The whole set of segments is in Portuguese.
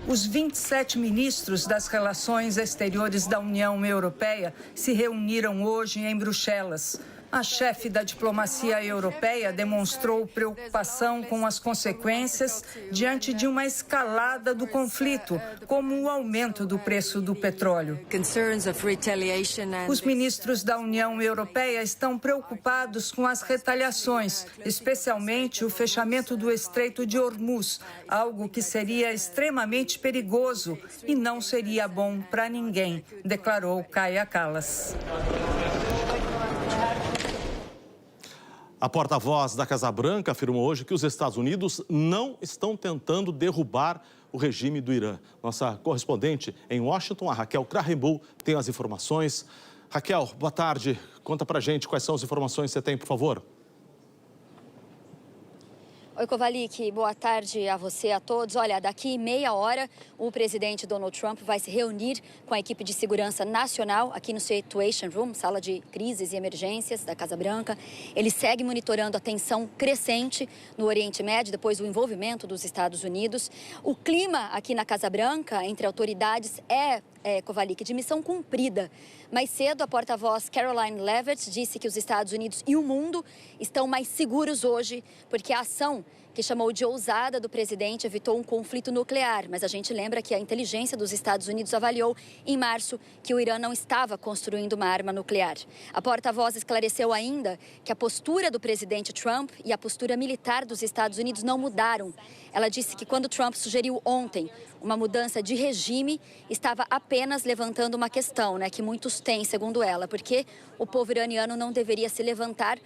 Os 27 ministros das Relações Exteriores da União Europeia se reuniram hoje em Bruxelas. A chefe da diplomacia europeia demonstrou preocupação com as consequências diante de uma escalada do conflito, como o aumento do preço do petróleo. Os ministros da União Europeia estão preocupados com as retaliações, especialmente o fechamento do Estreito de Hormuz, algo que seria extremamente perigoso e não seria bom para ninguém, declarou Kaja Kallas. A porta-voz da Casa Branca afirmou hoje que os Estados Unidos não estão tentando derrubar o regime do Irã. Nossa correspondente em Washington, a Raquel Krahenbuhl, tem as informações. Raquel, boa tarde. Conta pra gente quais são as informações que você tem, por favor. Oi, Kovalik, boa tarde a você, a todos. Olha, daqui meia hora, o presidente Donald Trump vai se reunir com a equipe de segurança nacional aqui no Situation Room, sala de crises e emergências da Casa Branca. Ele segue monitorando a tensão crescente no Oriente Médio, depois do envolvimento dos Estados Unidos. O clima aqui na Casa Branca, entre autoridades, Kovalik, de missão cumprida. Mais cedo, a porta-voz Caroline Leavitt disse que os Estados Unidos e o mundo estão mais seguros hoje, porque a ação que chamou de ousada do presidente evitou um conflito nuclear. Mas a gente lembra que a inteligência dos Estados Unidos avaliou em março que o Irã não estava construindo uma arma nuclear. A porta-voz esclareceu ainda que a postura do presidente Trump e a postura militar dos Estados Unidos não mudaram. Ela disse que quando Trump sugeriu ontem uma mudança de regime, estava apenas levantando uma questão, que muitos têm, segundo ela, porque o povo iraniano não deveria se levantar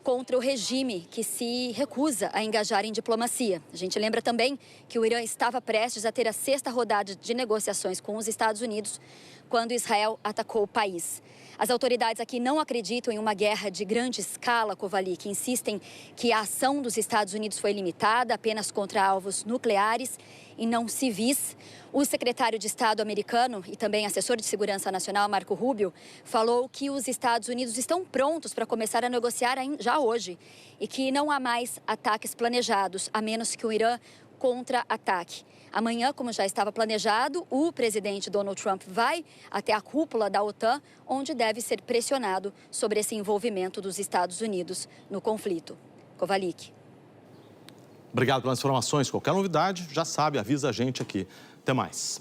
contra o regime que se recusa a engajar em diplomacia. A gente lembra também que o Irã estava prestes a ter a 6ª rodada de negociações com os Estados Unidos quando Israel atacou o país. As autoridades aqui não acreditam em uma guerra de grande escala, Kovalik, insistem que a ação dos Estados Unidos foi limitada apenas contra alvos nucleares e não civis. O secretário de Estado americano e também assessor de segurança nacional, Marco Rubio, falou que os Estados Unidos estão prontos para começar a negociar já hoje e que não há mais ataques planejados, a menos que o Irã contra-ataque. Amanhã, como já estava planejado, o presidente Donald Trump vai até a cúpula da OTAN, onde deve ser pressionado sobre esse envolvimento dos Estados Unidos no conflito. Kovalik. Obrigado pelas informações. Qualquer novidade, já sabe, avisa a gente aqui. Até mais.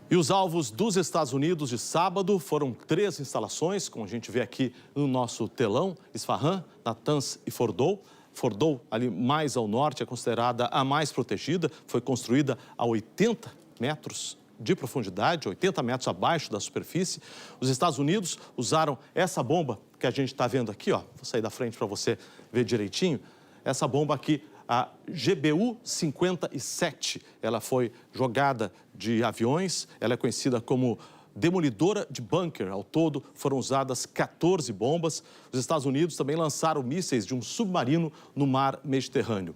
E os alvos dos Estados Unidos de sábado foram 3 instalações, como a gente vê aqui no nosso telão: Isfahan, Natanz e Fordow. Fordow, ali mais ao norte, é considerada a mais protegida. Foi construída a 80 metros de profundidade, 80 metros abaixo da superfície. Os Estados Unidos usaram essa bomba que a gente está vendo aqui, ó. Vou sair da frente para você ver direitinho. Essa bomba aqui, a GBU-57, ela foi jogada de aviões, ela é conhecida como demolidora de bunker. Ao todo, foram usadas 14 bombas. Os Estados Unidos também lançaram mísseis de um submarino no mar Mediterrâneo.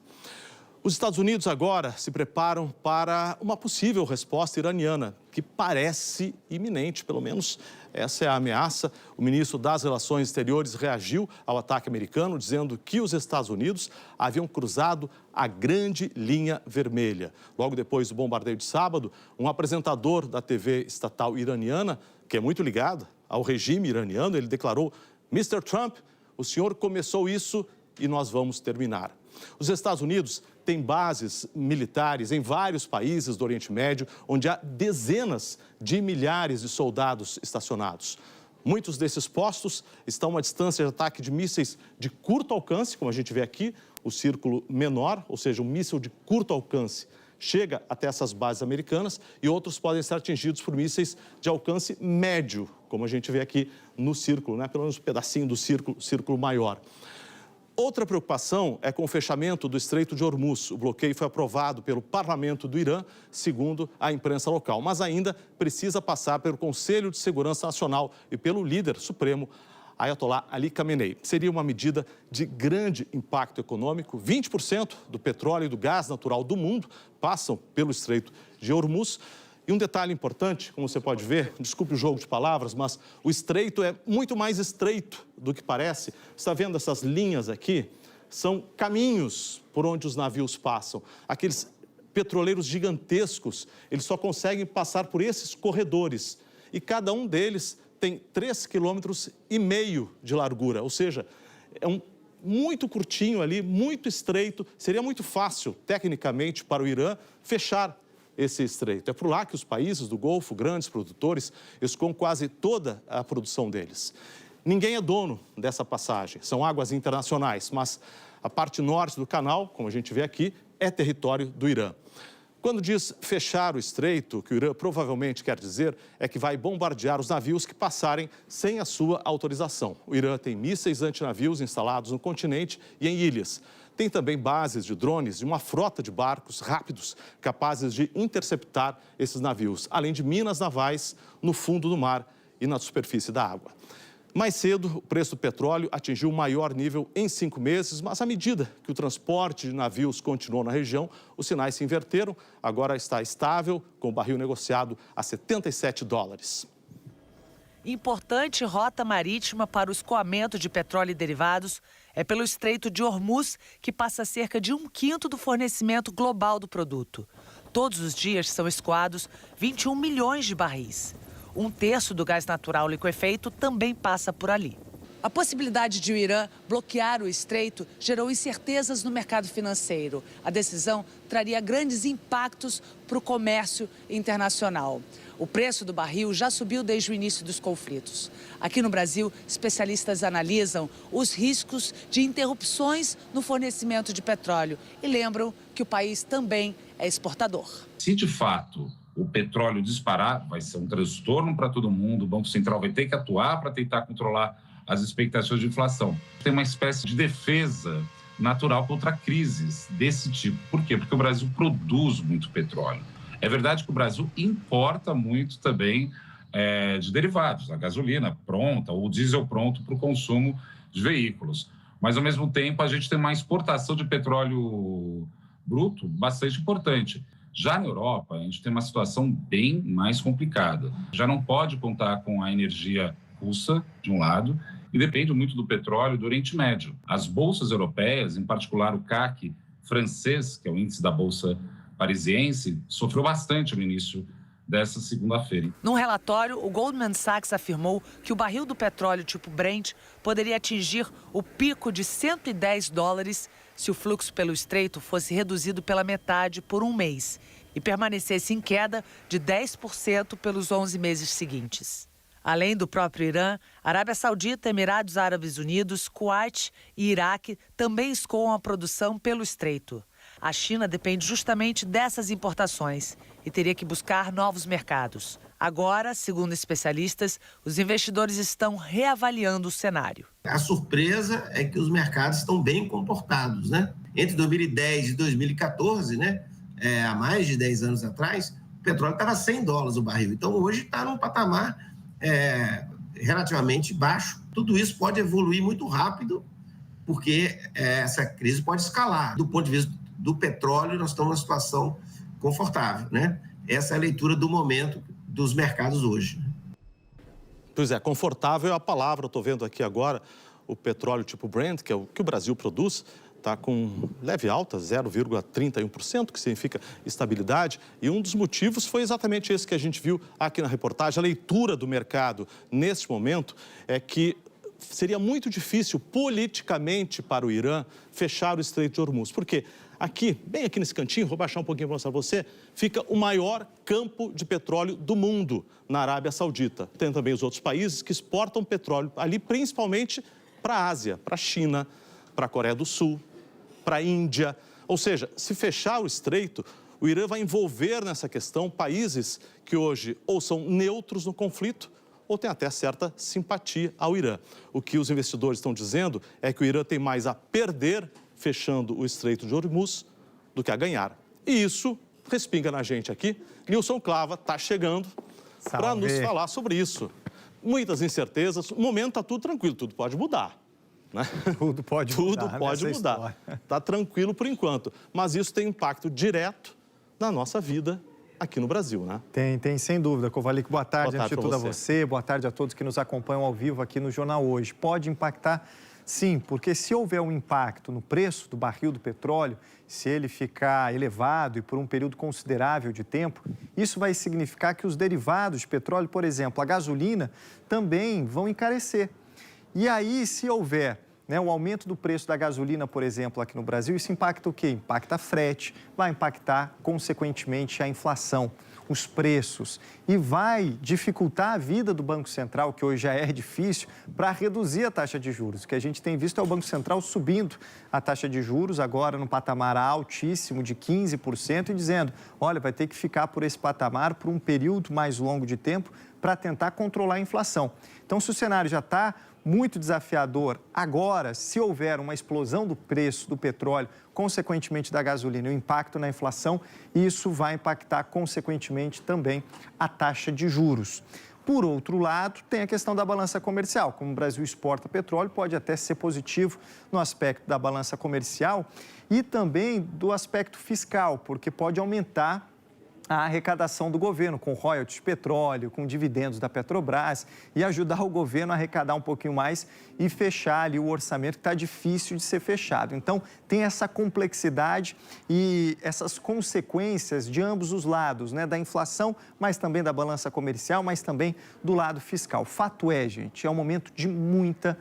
Os Estados Unidos agora se preparam para uma possível resposta iraniana, que parece iminente, pelo menos essa é a ameaça. O ministro das Relações Exteriores reagiu ao ataque americano, dizendo que os Estados Unidos haviam cruzado a grande linha vermelha. Logo depois do bombardeio de sábado, um apresentador da TV estatal iraniana, que é muito ligado ao regime iraniano, ele declarou: "Mr. Trump, o senhor começou isso e nós vamos terminar." Os Estados Unidos têm bases militares em vários países do Oriente Médio, onde há dezenas de milhares de soldados estacionados. Muitos desses postos estão a uma distância de ataque de mísseis de curto alcance, como a gente vê aqui, o círculo menor, ou seja, um míssil de curto alcance chega até essas bases americanas, e outros podem ser atingidos por mísseis de alcance médio, como a gente vê aqui no círculo, pelo menos um pedacinho do círculo maior. Outra preocupação é com o fechamento do Estreito de Hormuz. O bloqueio foi aprovado pelo parlamento do Irã, segundo a imprensa local, mas ainda precisa passar pelo Conselho de Segurança Nacional e pelo líder supremo, Ayatollah Ali Khamenei. Seria uma medida de grande impacto econômico. 20% do petróleo e do gás natural do mundo passam pelo Estreito de Hormuz. E um detalhe importante, como você pode ver, desculpe o jogo de palavras, mas o estreito é muito mais estreito do que parece. Você está vendo essas linhas aqui? São caminhos por onde os navios passam. Aqueles petroleiros gigantescos, eles só conseguem passar por esses corredores. E cada um deles tem 3,5 km de largura, ou seja, é muito curtinho ali, muito estreito. Seria muito fácil, tecnicamente, para o Irã fechar esse estreito. É por lá que os países do Golfo, grandes produtores, escoam quase toda a produção deles. Ninguém é dono dessa passagem, são águas internacionais, mas a parte norte do canal, como a gente vê aqui, é território do Irã. Quando diz fechar o estreito, o que o Irã provavelmente quer dizer é que vai bombardear os navios que passarem sem a sua autorização. O Irã tem mísseis antinavios instalados no continente e em ilhas. Tem também bases de drones e uma frota de barcos rápidos capazes de interceptar esses navios, além de minas navais no fundo do mar e na superfície da água. Mais cedo, o preço do petróleo atingiu o maior nível em 5 meses, mas à medida que o transporte de navios continuou na região, os sinais se inverteram. Agora está estável, com o barril negociado a $77. Importante rota marítima para o escoamento de petróleo e derivados é pelo Estreito de Hormuz, que passa cerca de 1/5 do fornecimento global do produto. Todos os dias são escoados 21 milhões de barris. 1/3 do gás natural liquefeito também passa por ali. A possibilidade de o Irã bloquear o estreito gerou incertezas no mercado financeiro. A decisão traria grandes impactos para o comércio internacional. O preço do barril já subiu desde o início dos conflitos. Aqui no Brasil, especialistas analisam os riscos de interrupções no fornecimento de petróleo e lembram que o país também é exportador. Se de fato o petróleo disparar, vai ser um transtorno para todo mundo, o Banco Central vai ter que atuar para tentar controlar as expectativas de inflação. Tem uma espécie de defesa natural contra crises desse tipo. Por quê? Porque o Brasil produz muito petróleo. É verdade que o Brasil importa muito também de derivados, a gasolina pronta, o diesel pronto para o consumo de veículos. Mas, ao mesmo tempo, a gente tem uma exportação de petróleo bruto bastante importante. Já na Europa, a gente tem uma situação bem mais complicada. Já não pode contar com a energia russa, de um lado, e depende muito do petróleo do Oriente Médio. As bolsas europeias, em particular o CAC francês, que é o índice da bolsa parisiense, sofreu bastante no início dessa segunda-feira. Num relatório, o Goldman Sachs afirmou que o barril do petróleo tipo Brent poderia atingir o pico de $110 se o fluxo pelo estreito fosse reduzido pela metade por um mês e permanecesse em queda de 10% pelos 11 meses seguintes. Além do próprio Irã, Arábia Saudita, Emirados Árabes Unidos, Kuwait e Iraque também escoam a produção pelo estreito. A China depende justamente dessas importações e teria que buscar novos mercados. Agora, segundo especialistas, os investidores estão reavaliando o cenário. A surpresa é que os mercados estão bem comportados, né? Entre 2010 e 2014, né, há mais de 10 anos atrás, o petróleo estava $100 o barril. Então, hoje está num patamar relativamente baixo. Tudo isso pode evoluir muito rápido, porque essa crise pode escalar. Do ponto de vista do petróleo, nós estamos numa situação confortável, né? Essa é a leitura do momento dos mercados hoje. Pois é, confortável é a palavra. Eu estou vendo aqui agora o petróleo tipo Brent, que é o que o Brasil produz, está com leve alta, 0,31%, que significa estabilidade. E um dos motivos foi exatamente esse que a gente viu aqui na reportagem. A leitura do mercado neste momento é que seria muito difícil politicamente para o Irã fechar o Estreito de Hormuz. Por quê? Aqui, bem aqui nesse cantinho, vou baixar um pouquinho para mostrar para você, fica o maior campo de petróleo do mundo, na Arábia Saudita. Tem também os outros países que exportam petróleo ali, principalmente para a Ásia, para a China, para a Coreia do Sul, para a Índia. Ou seja, se fechar o estreito, o Irã vai envolver nessa questão países que hoje ou são neutros no conflito ou têm até certa simpatia ao Irã. O que os investidores estão dizendo é que o Irã tem mais a perder fechando o Estreito de Hormuz do que a ganhar. E isso respinga na gente aqui. Nilson Clava está chegando para nos falar sobre isso. Muitas incertezas. No momento está tudo tranquilo, tudo pode mudar. Né? Tudo pode mudar. Tudo pode mudar. Está tranquilo por enquanto. Mas isso tem impacto direto na nossa vida aqui no Brasil, né? Tem, sem dúvida. Kovalik, boa tarde. Antes de tudo a você. Boa tarde a todos que nos acompanham ao vivo aqui no Jornal Hoje. Pode impactar, Sim, porque se houver um impacto no preço do barril do petróleo, se ele ficar elevado e por um período considerável de tempo, isso vai significar que os derivados de petróleo, por exemplo, a gasolina, também vão encarecer. E aí, se houver o aumento do preço da gasolina, por exemplo, aqui no Brasil, isso impacta o quê? Impacta frete, vai impactar, consequentemente, a inflação, os preços e vai dificultar a vida do Banco Central, que hoje já é difícil, para reduzir a taxa de juros. O que a gente tem visto é o Banco Central subindo a taxa de juros, agora no patamar altíssimo de 15% e dizendo, olha, vai ter que ficar por esse patamar por um período mais longo de tempo para tentar controlar a inflação. Então, se o cenário já está muito desafiador agora, se houver uma explosão do preço do petróleo, consequentemente da gasolina, o impacto na inflação, isso vai impactar consequentemente também a taxa de juros. Por outro lado, tem a questão da balança comercial. Como o Brasil exporta petróleo, pode até ser positivo no aspecto da balança comercial e também do aspecto fiscal, porque pode aumentar a arrecadação do governo, com royalties de petróleo, com dividendos da Petrobras e ajudar o governo a arrecadar um pouquinho mais e fechar ali o orçamento que está difícil de ser fechado. Então, tem essa complexidade e essas consequências de ambos os lados, da inflação, mas também da balança comercial, mas também do lado fiscal. Fato é, gente, é um momento de muita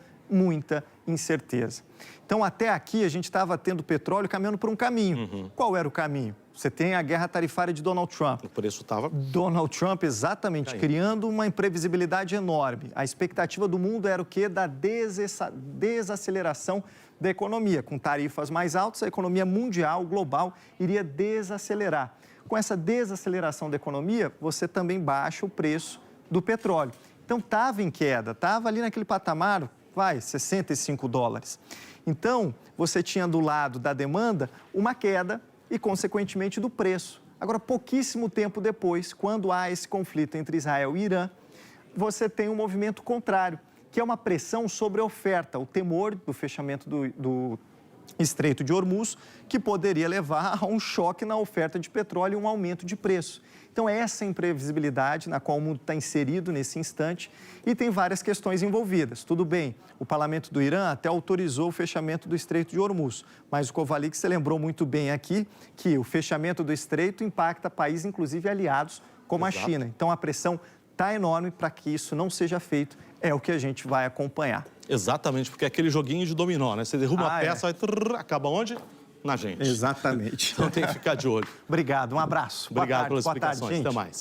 incerteza. Então, até aqui, a gente estava tendo petróleo caminhando por um caminho. Qual era o caminho? Você tem a guerra tarifária de Donald Trump. O preço estava... Donald Trump, exatamente, criando uma imprevisibilidade enorme. A expectativa do mundo era o quê? Da desaceleração da economia. Com tarifas mais altas, a economia mundial, global, iria desacelerar. Com essa desaceleração da economia, você também baixa o preço do petróleo. Então, estava em queda, estava ali naquele patamar, $65. Então, você tinha do lado da demanda uma queda e, consequentemente, do preço. Agora, pouquíssimo tempo depois, quando há esse conflito entre Israel e Irã, você tem um movimento contrário, que é uma pressão sobre a oferta, o temor do fechamento do Estreito de Hormuz, que poderia levar a um choque na oferta de petróleo e um aumento de preço. Então, é essa imprevisibilidade na qual o mundo está inserido nesse instante e tem várias questões envolvidas. Tudo bem, o parlamento do Irã até autorizou o fechamento do Estreito de Hormuz, mas o Kovalik, você lembrou muito bem aqui que o fechamento do Estreito impacta países, inclusive aliados, como a China. Então, a pressão está enorme para que isso não seja feito, é o que a gente vai acompanhar. Exatamente, porque é aquele joguinho de dominó, né? Você derruba uma peça, acaba onde? Na gente. Exatamente. Então tem que ficar de olho. Obrigado, um abraço. Obrigado pelas Boa tarde, explicações. gente. Até mais.